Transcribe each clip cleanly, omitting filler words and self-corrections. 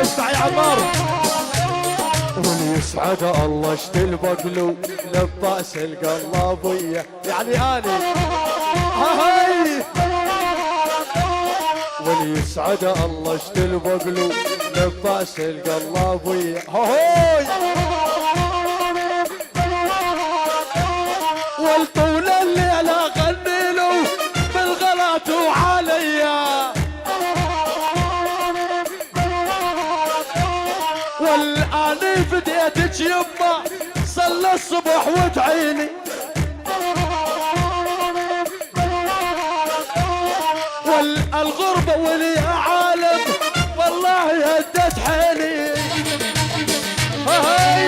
اسمع يا عمار. وليسعد الله اشتل بقلو لباس القلابية يعني اني هاي. وليسعد الله اشتل بقلو لباس القلابية هاي. والطول الليلة غني له بالغلط وعليا. والآن بديتك يما صلى الصبح وادعيني. والغربة ولي عالم والله هدت حيلي هاي.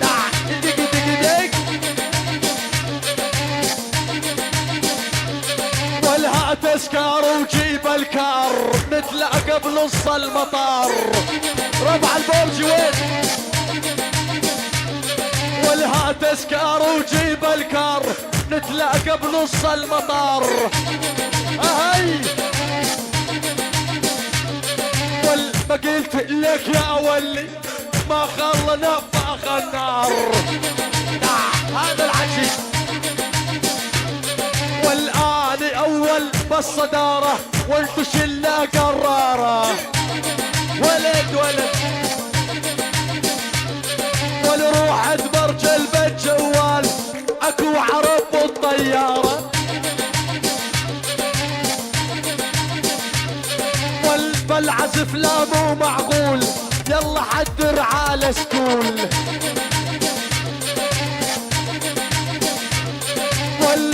دق دق دق والها تسكر وجيب الكار نتلاقى بنص المطار. ربع البرج وين؟ والها تسكر وجيب الكار نتلاقى بنص المطار هاي. ما قلت لك يا ولي ما خلى نفخ النار. هذا العشيش. والآن أول بالصدارة وانتو شلة قرارة. ولد والروح ادبرج البيت جوال اكو عرب الطيارة. والعزف لا مو معقول يلا حدر على سكول.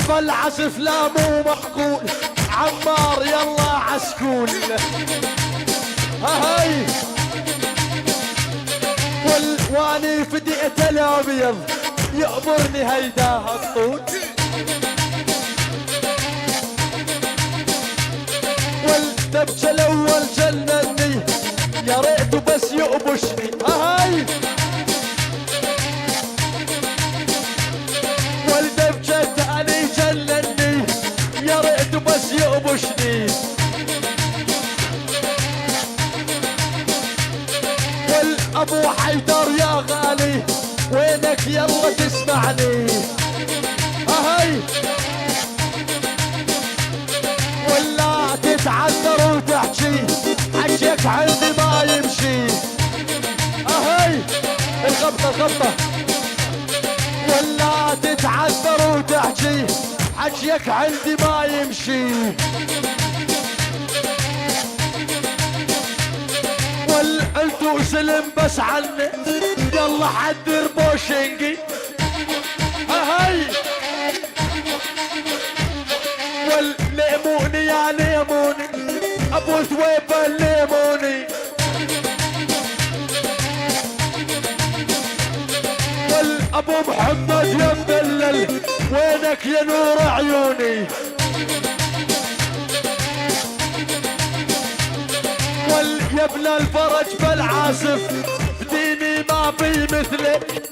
والعزف لا مو معقول عمار يلا عسكول هاي. والواني فديت الابيض يأمرني هيداها الطول. والدبش الاول جنني يا ريته بس يقبشني هاي. والدبش الثاني جنني يا ريته بس يقبشني. والابو حيدر يا غالي وينك يلا تسمعني هاي. ولا تتعذر وتحكي حكيك عندي ما يمشي هاي. الخبطة ولا تتعذر وتحكي حكيك عندي ما يمشي. والانتو سلم بس عني يلا حدر بوشنقي هاي. والليموني يا ليموني ابو ثويبه الليموني. والابو محمد يا مدلل وينك يا نور عيوني. يا ابن الفرج بالعازف بديني ما بي مثلك